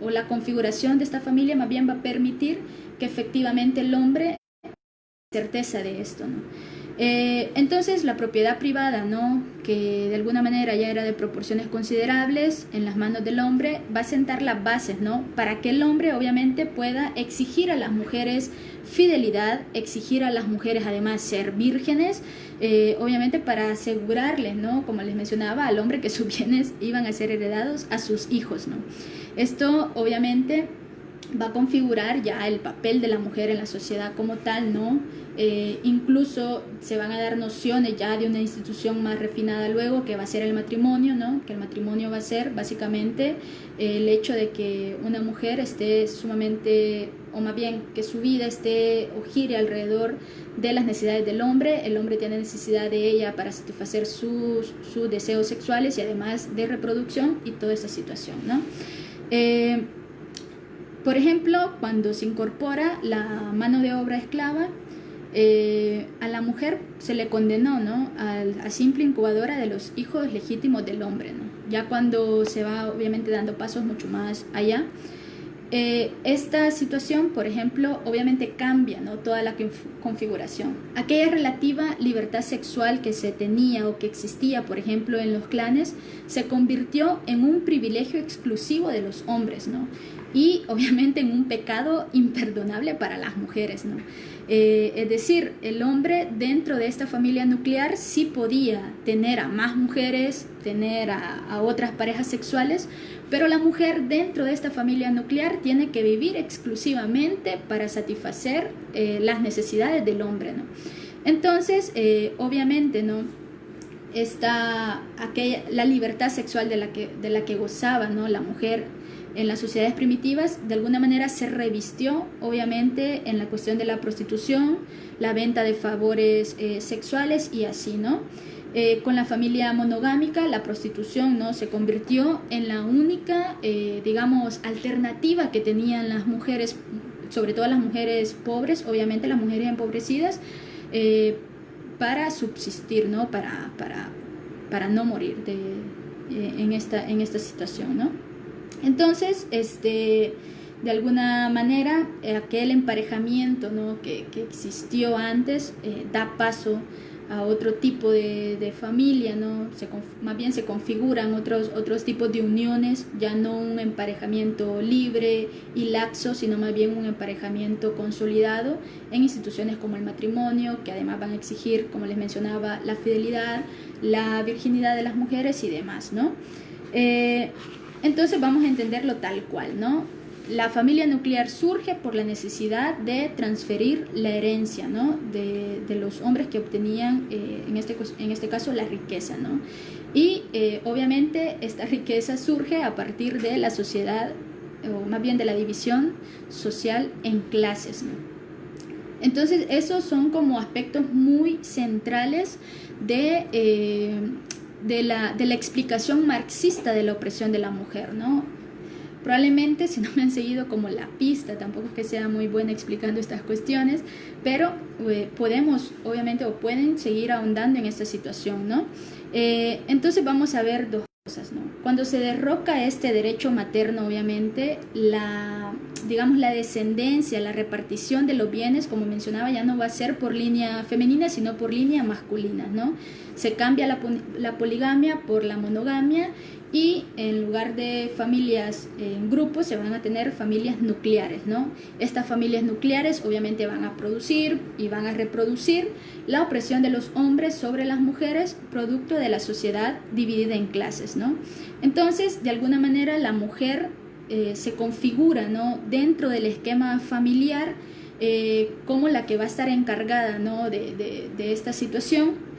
o la configuración de esta familia más bien va a permitir que efectivamente el hombre tenga certeza de esto, ¿no? Entonces la propiedad privada, ¿no?, que de alguna manera ya era de proporciones considerables en las manos del hombre, va a sentar las bases, ¿no?, para que el hombre obviamente pueda exigir a las mujeres fidelidad, exigir a las mujeres además ser vírgenes, obviamente para asegurarles, ¿no?, como les mencionaba, al hombre que sus bienes iban a ser heredados a sus hijos, ¿no? Esto obviamente va a configurar ya el papel de la mujer en la sociedad como tal, ¿no? Incluso se van a dar nociones ya de una institución más refinada luego, que va a ser el matrimonio, ¿no? Que el matrimonio va a ser básicamente el hecho de que una mujer esté sumamente, o más bien que su vida esté o gire alrededor de las necesidades del hombre. El hombre tiene necesidad de ella para satisfacer sus deseos sexuales y además de reproducción y toda esa situación, ¿no? Por ejemplo, cuando se incorpora la mano de obra esclava, a la mujer se le condenó, ¿no?, a simple incubadora de los hijos legítimos del hombre, ¿no? Ya cuando se va obviamente dando pasos mucho más allá, esta situación, por ejemplo, obviamente cambia, ¿no?, toda la configuración. Aquella relativa libertad sexual que se tenía o que existía, por ejemplo, en los clanes, se convirtió en un privilegio exclusivo de los hombres, ¿no?, y obviamente en un pecado imperdonable para las mujeres, ¿no? Es decir, el hombre dentro de esta familia nuclear sí podía tener a más mujeres, tener a otras parejas sexuales, pero la mujer dentro de esta familia nuclear tiene que vivir exclusivamente para satisfacer las necesidades del hombre, ¿no? Entonces, obviamente, ¿no?, la libertad sexual de la que gozaba, ¿no?, la mujer en las sociedades primitivas, de alguna manera se revistió obviamente en la cuestión de la prostitución, la venta de favores sexuales y así, ¿no? Con la familia monogámica, la prostitución, ¿no?, se convirtió en la única, digamos, alternativa que tenían las mujeres, sobre todo las mujeres pobres, obviamente las mujeres empobrecidas, para subsistir, ¿no?, para no morir en esta situación, ¿no? Entonces, de alguna manera, aquel emparejamiento, ¿no?, que existió antes da paso a otro tipo de familia, ¿no? Más bien se configuran otros tipos de uniones, ya no un emparejamiento libre y laxo, sino más bien un emparejamiento consolidado en instituciones como el matrimonio, que además van a exigir, como les mencionaba, la fidelidad, la virginidad de las mujeres y demás, ¿no? Entonces vamos a entenderlo tal cual, ¿no? La familia nuclear surge por la necesidad de transferir la herencia, ¿no? de los hombres que obtenían, en este caso, la riqueza, ¿no? Y obviamente esta riqueza surge a partir de la sociedad, o más bien de la división social en clases, ¿no? Entonces esos son como aspectos muy centrales de la explicación marxista de la opresión de la mujer, ¿no? Probablemente, si no me han seguido como la pista, tampoco es que sea muy buena explicando estas cuestiones, pero podemos, obviamente, o pueden seguir ahondando en esta situación, ¿no? Entonces vamos a ver dos cosas, ¿no? Cuando se derroca este derecho materno, obviamente, digamos, la descendencia, la repartición de los bienes, como mencionaba, ya no va a ser por línea femenina, sino por línea masculina, ¿no? Se cambia la poligamia por la monogamia, y en lugar de familias en grupos se van a tener familias nucleares, ¿no? Estas familias nucleares obviamente van a producir y van a reproducir la opresión de los hombres sobre las mujeres, producto de la sociedad dividida en clases, ¿no? Entonces, de alguna manera, la mujer se configura, ¿no?, dentro del esquema familiar como la que va a estar encargada, ¿no?, de esta situación,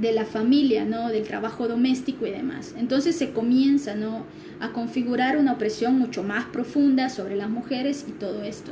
de la familia, ¿no?, del trabajo doméstico y demás. Entonces se comienza, ¿no?, a configurar una opresión mucho más profunda sobre las mujeres y todo esto.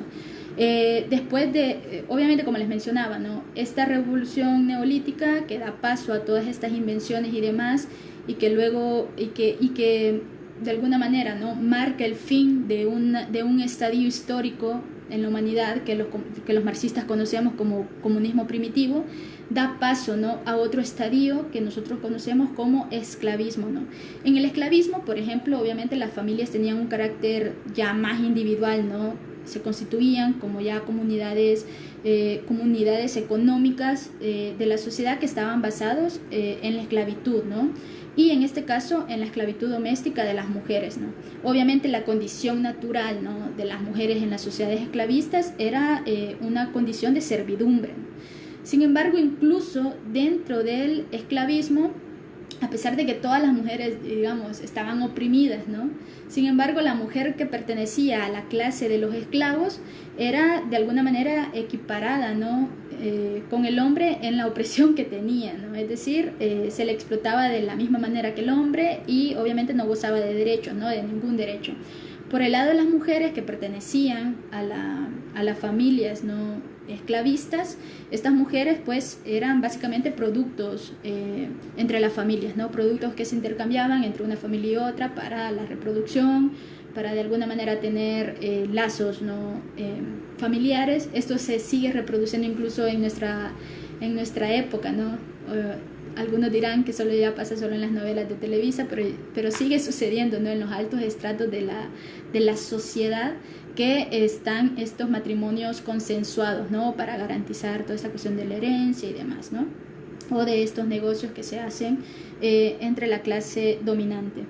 Después de, obviamente, como les mencionaba, ¿no?, esta revolución neolítica que da paso a todas estas invenciones y demás, y que luego, y que de alguna manera, ¿no?, marca el fin de un estadio histórico en la humanidad que los marxistas conocemos como comunismo primitivo, da paso, ¿no?, a otro estadio que nosotros conocemos como esclavismo, ¿no? En el esclavismo, por ejemplo, obviamente las familias tenían un carácter ya más individual, ¿no? Se constituían como ya comunidades económicas de la sociedad que estaban basados en la esclavitud, ¿no? Y en este caso en la esclavitud doméstica de las mujeres, ¿no? Obviamente la condición natural, ¿no?, de las mujeres en las sociedades esclavistas era una condición de servidumbre, ¿no? Sin embargo, incluso dentro del esclavismo, a pesar de que todas las mujeres, digamos, estaban oprimidas, ¿no?, sin embargo, la mujer que pertenecía a la clase de los esclavos era de alguna manera equiparada, ¿no?, con el hombre en la opresión que tenía, ¿no? Es decir, se le explotaba de la misma manera que el hombre y obviamente no gozaba de derechos, ¿no?, de ningún derecho. Por el lado de las mujeres que pertenecían a las familias, ¿no?, esclavistas, estas mujeres pues eran básicamente productos entre las familias, ¿no?, productos que se intercambiaban entre una familia y otra para la reproducción, para de alguna manera tener lazos, ¿no?, familiares. Esto se sigue reproduciendo incluso en nuestra época, ¿no? Algunos dirán que solo ya pasa solo en las novelas de Televisa, pero sigue sucediendo, ¿no?, en los altos estratos de la sociedad, que están estos matrimonios consensuados, ¿no?, para garantizar toda esta cuestión de la herencia y demás, ¿no?, o de estos negocios que se hacen entre la clase dominante.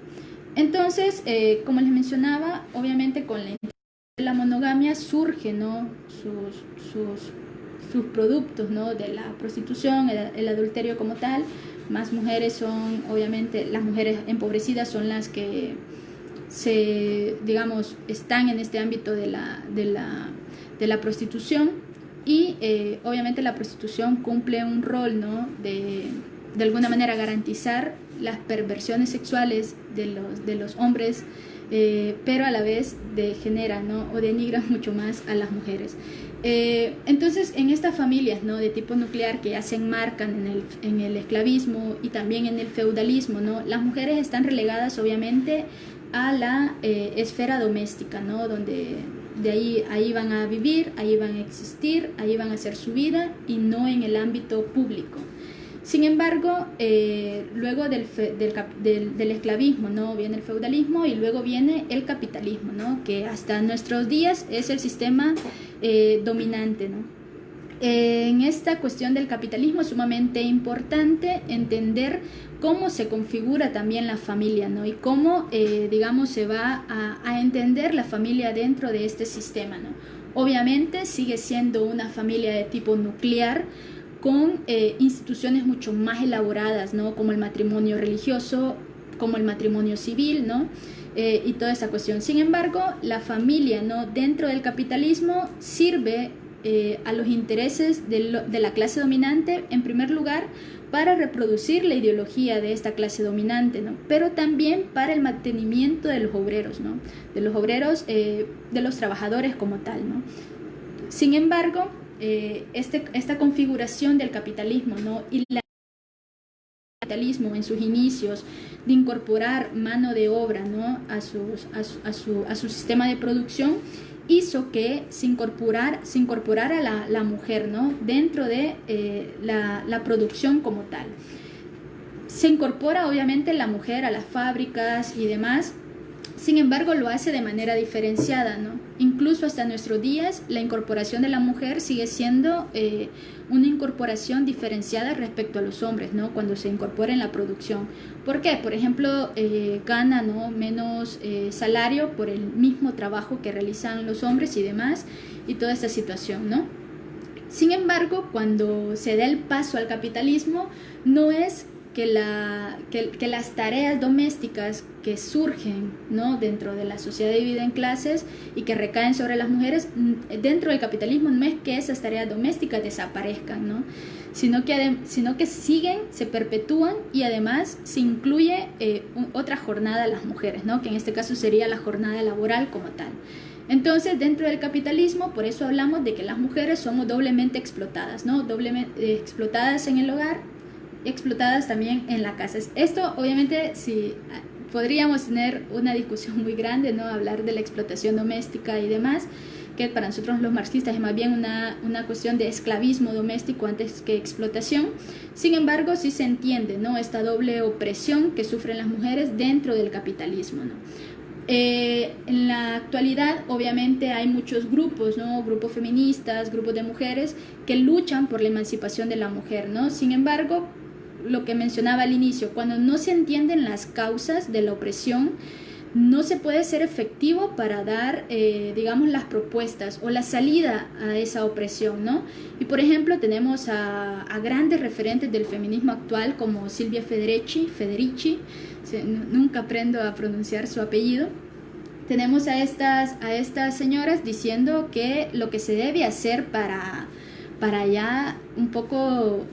Entonces, como les mencionaba, obviamente con la monogamia surge, ¿no?, sus productos, ¿no?, de la prostitución, el adulterio como tal. Más mujeres son, obviamente, las mujeres empobrecidas son las que digamos, están en este ámbito de la prostitución, y obviamente la prostitución cumple un rol, ¿no?, de alguna manera garantizar las perversiones sexuales de los hombres, pero a la vez degenera, ¿no?, o denigra mucho más a las mujeres. Entonces, en estas familias, ¿no?, de tipo nuclear que ya se enmarcan en el esclavismo y también en el feudalismo, ¿no?, las mujeres están relegadas obviamente a la esfera doméstica, ¿no?, donde ahí van a vivir, ahí van a existir, ahí van a hacer su vida, y no en el ámbito público. Sin embargo, luego del esclavismo, ¿no?, viene el feudalismo y luego viene el capitalismo, ¿no?, que hasta nuestros días es el sistema dominante, ¿no? En esta cuestión del capitalismo es sumamente importante entender cómo se configura también la familia, ¿no? Y cómo, digamos, se va a entender la familia dentro de este sistema, ¿no? Obviamente sigue siendo una familia de tipo nuclear, con instituciones mucho más elaboradas, ¿no? Como el matrimonio religioso, como el matrimonio civil, ¿no? Y toda esa cuestión. Sin embargo, la familia, ¿no? Dentro del capitalismo sirve a los intereses de la clase dominante, en primer lugar, para reproducir la ideología de esta clase dominante, ¿no? Pero también para el mantenimiento de los obreros, ¿no? De los obreros, de los trabajadores como tal, ¿no? Sin embargo, esta configuración del capitalismo, ¿no? Y el capitalismo en sus inicios de incorporar mano de obra, ¿no? a su sistema de producción, hizo que se incorporara la mujer, ¿no? Dentro de la producción como tal. Se incorpora obviamente la mujer a las fábricas y demás. Sin embargo, lo hace de manera diferenciada, ¿no? Incluso hasta nuestros días, la incorporación de la mujer sigue siendo una incorporación diferenciada respecto a los hombres, ¿no? Cuando se incorpora en la producción. ¿Por qué? Por ejemplo, gana, ¿no? menos salario por el mismo trabajo que realizan los hombres y demás, y toda esta situación, ¿no? Sin embargo, cuando se da el paso al capitalismo, no es que las tareas domésticas que surgen, ¿no? dentro de la sociedad dividida en clases y que recaen sobre las mujeres, dentro del capitalismo no es que esas tareas domésticas desaparezcan, ¿no? sino que siguen, se perpetúan, y además se incluye otra jornada a las mujeres, ¿no? que en este caso sería la jornada laboral como tal. Entonces, dentro del capitalismo, por eso hablamos de que las mujeres somos doblemente explotadas, ¿no? Doblemente explotadas en el hogar, explotadas también en la casa. Esto obviamente sí podríamos tener una discusión muy grande, ¿no? Hablar de la explotación doméstica y demás, que para nosotros los marxistas es más bien una cuestión de esclavismo doméstico antes que explotación. Sin embargo, sí se entiende, ¿no? Esta doble opresión que sufren las mujeres dentro del capitalismo, ¿no? En la actualidad obviamente hay muchos grupos, ¿no? Grupos feministas, grupos de mujeres que luchan por la emancipación de la mujer, ¿no? Sin embargo, lo que mencionaba al inicio, cuando no se entienden las causas de la opresión, no se puede ser efectivo para dar, digamos, las propuestas o la salida a esa opresión, ¿no? Y por ejemplo tenemos a grandes referentes del feminismo actual como Silvia Federici, nunca aprendo a pronunciar su apellido. Tenemos a estas señoras diciendo que lo que se debe hacer para ya un poco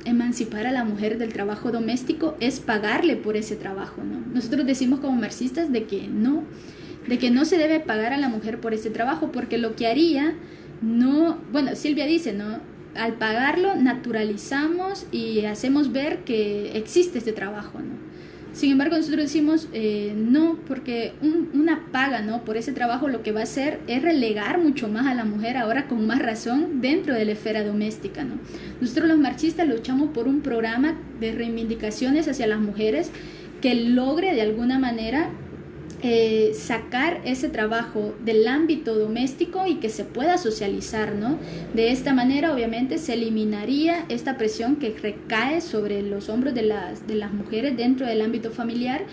emancipar a la mujer del trabajo doméstico es pagarle por ese trabajo, ¿no? Nosotros decimos como marxistas de que no se debe pagar a la mujer por ese trabajo, porque lo que haría, no, bueno, Silvia dice, ¿no? Al pagarlo naturalizamos y hacemos ver que existe este trabajo, ¿no? Sin embargo, nosotros decimos no, porque una paga, ¿no? por ese trabajo lo que va a hacer es relegar mucho más a la mujer, ahora con más razón, dentro de la esfera doméstica, ¿no? Nosotros los marxistas luchamos por un programa de reivindicaciones hacia las mujeres que logre de alguna manera sacar ese trabajo del ámbito doméstico y que se pueda socializar, ¿no? De esta manera obviamente se eliminaría esta presión que recae sobre los hombros de las mujeres dentro del ámbito familiar,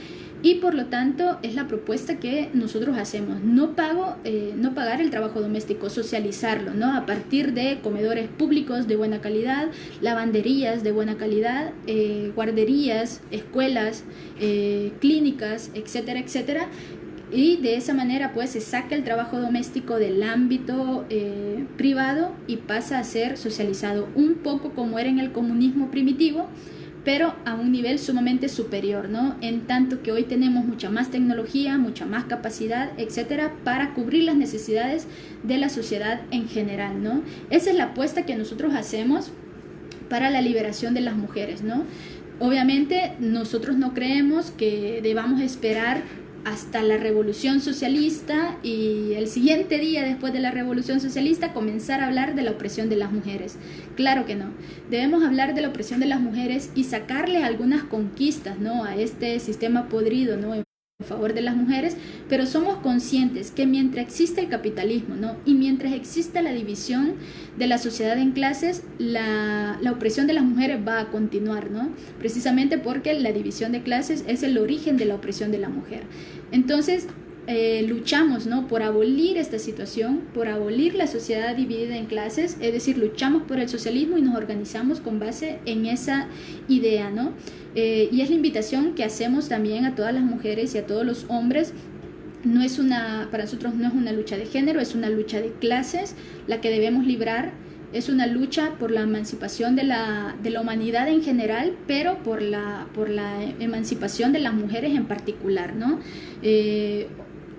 y por lo tanto es la propuesta que nosotros hacemos: no pagar el trabajo doméstico, socializarlo, ¿no? A partir de comedores públicos de buena calidad, lavanderías de buena calidad, guarderías, escuelas, clínicas, etcétera, etcétera. Y de esa manera pues se saca el trabajo doméstico del ámbito privado y pasa a ser socializado, un poco como era en el comunismo primitivo, pero a un nivel sumamente superior, ¿no? En tanto que hoy tenemos mucha más tecnología, mucha más capacidad, etcétera, para cubrir las necesidades de la sociedad en general, ¿no? Esa es la apuesta que nosotros hacemos para la liberación de las mujeres, ¿no? Obviamente nosotros no creemos que debamos esperar hasta la revolución socialista y el siguiente día después de la revolución socialista comenzar a hablar de la opresión de las mujeres. Claro que no. Debemos hablar de la opresión de las mujeres y sacarle algunas conquistas, ¿no? a este sistema podrido, ¿no? a favor de las mujeres, pero somos conscientes que mientras existe el capitalismo, ¿no? Y mientras exista la división de la sociedad en clases, la opresión de las mujeres va a continuar, ¿no? Precisamente porque la división de clases es el origen de la opresión de la mujer. Entonces, luchamos, ¿no?, por abolir esta situación, por abolir la sociedad dividida en clases, es decir, luchamos por el socialismo y nos organizamos con base en esa idea, ¿no? Y es la invitación que hacemos también a todas las mujeres y a todos los hombres. Para nosotros no es una lucha de género, es una lucha de clases la que debemos librar. Es una lucha por la emancipación de la humanidad en general, pero por la emancipación de las mujeres en particular, ¿no?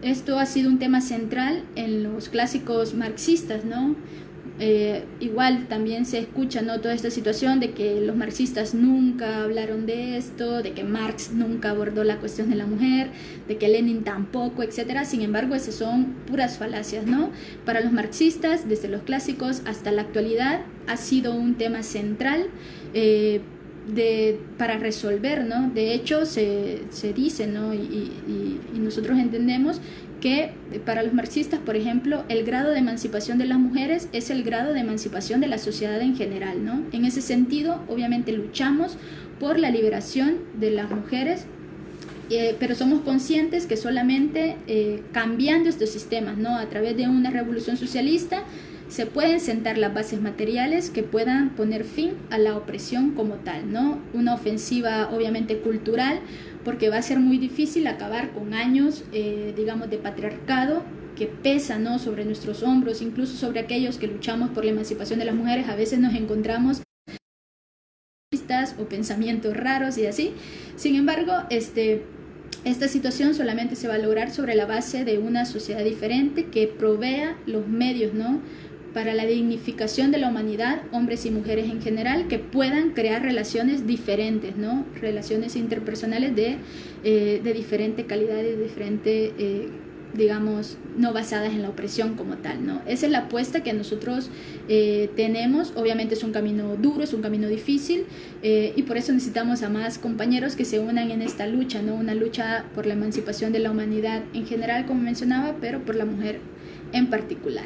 Esto ha sido un tema central en los clásicos marxistas, ¿no? Igual también se escucha, ¿no?, toda esta situación de que los marxistas nunca hablaron de esto, de que Marx nunca abordó la cuestión de la mujer, de que Lenin tampoco, etcétera. Sin embargo, esas son puras falacias, ¿no? Para los marxistas, desde los clásicos hasta la actualidad, ha sido un tema central para resolver, ¿no? De hecho, se dice, ¿no?, y nosotros entendemos que para los marxistas, por ejemplo, el grado de emancipación de las mujeres es el grado de emancipación de la sociedad en general, ¿no? En ese sentido, obviamente luchamos por la liberación de las mujeres, pero somos conscientes que solamente cambiando estos sistemas, ¿no?, a través de una revolución socialista, se pueden sentar las bases materiales que puedan poner fin a la opresión como tal, ¿no? Una ofensiva obviamente cultural, porque va a ser muy difícil acabar con años, digamos, de patriarcado que pesa, ¿no?, sobre nuestros hombros, incluso sobre aquellos que luchamos por la emancipación de las mujeres. A veces nos encontramos o pensamientos raros y así. Sin embargo, esta situación solamente se va a lograr sobre la base de una sociedad diferente que provea los medios, ¿no?, para la dignificación de la humanidad, hombres y mujeres en general, que puedan crear relaciones diferentes, ¿no?, relaciones interpersonales de diferente calidad y diferente, digamos, no basadas en la opresión como tal, ¿no? Esa es la apuesta que nosotros tenemos. Obviamente es un camino duro, es un camino difícil, y por eso necesitamos a más compañeros que se unan en esta lucha, ¿no? Una lucha por la emancipación de la humanidad en general, como mencionaba, pero por la mujer en particular.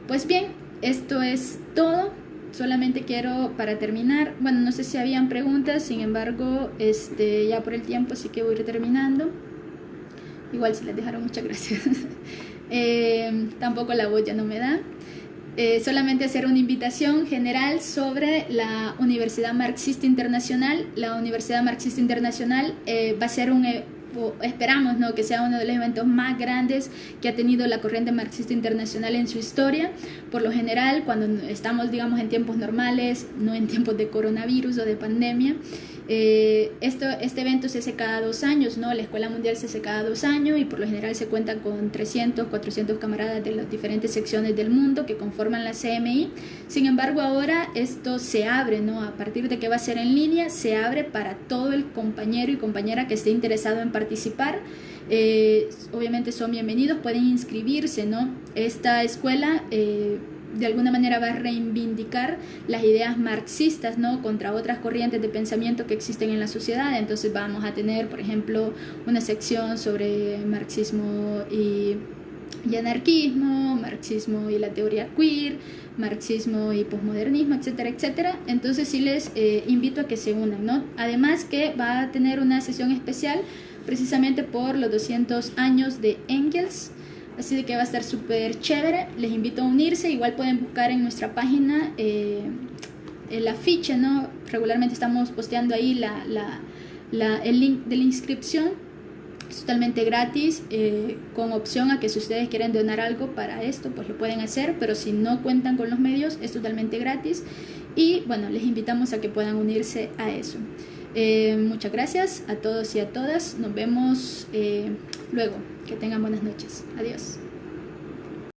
Pues bien, esto es todo. Solamente quiero, para terminar, bueno, no sé si habían preguntas, sin embargo, ya por el tiempo sí que voy a ir terminando. Igual si les dejaron, muchas gracias. Tampoco la voz ya no me da. Solamente hacer una invitación general sobre la Universidad Marxista Internacional. La Universidad Marxista Internacional va a ser esperamos, ¿no?, que sea uno de los eventos más grandes que ha tenido la corriente marxista internacional en su historia. Por lo general, cuando estamos, digamos, en tiempos normales, no en tiempos de coronavirus o de pandemia, este evento se hace cada 2 años, ¿no? La Escuela Mundial se hace cada 2 años y por lo general se cuenta con 300, 400 camaradas de las diferentes secciones del mundo que conforman la CMI. Sin embargo, ahora esto se abre, ¿no? A partir de que va a ser en línea, se abre para todo el compañero y compañera que esté interesado en participar. Obviamente son bienvenidos, pueden inscribirse, ¿no? Esta escuela de alguna manera va a reivindicar las ideas marxistas, ¿no?, contra otras corrientes de pensamiento que existen en la sociedad. Entonces vamos a tener, por ejemplo, una sección sobre marxismo y anarquismo, marxismo y la teoría queer, marxismo y posmodernismo, etcétera, etcétera. Entonces sí les invito a que se unan, ¿no? Además que va a tener una sesión especial precisamente por los 200 años de Engels. Así de que va a estar súper chévere. Les invito a unirse. Igual pueden buscar en nuestra página el afiche, ¿no? Regularmente estamos posteando ahí el link de la inscripción. Es totalmente gratis, con opción a que si ustedes quieren donar algo para esto, pues lo pueden hacer. Pero si no cuentan con los medios, es totalmente gratis. Y bueno, les invitamos a que puedan unirse a eso. Muchas gracias a todos y a todas. Nos vemos luego. Que tengan buenas noches. Adiós.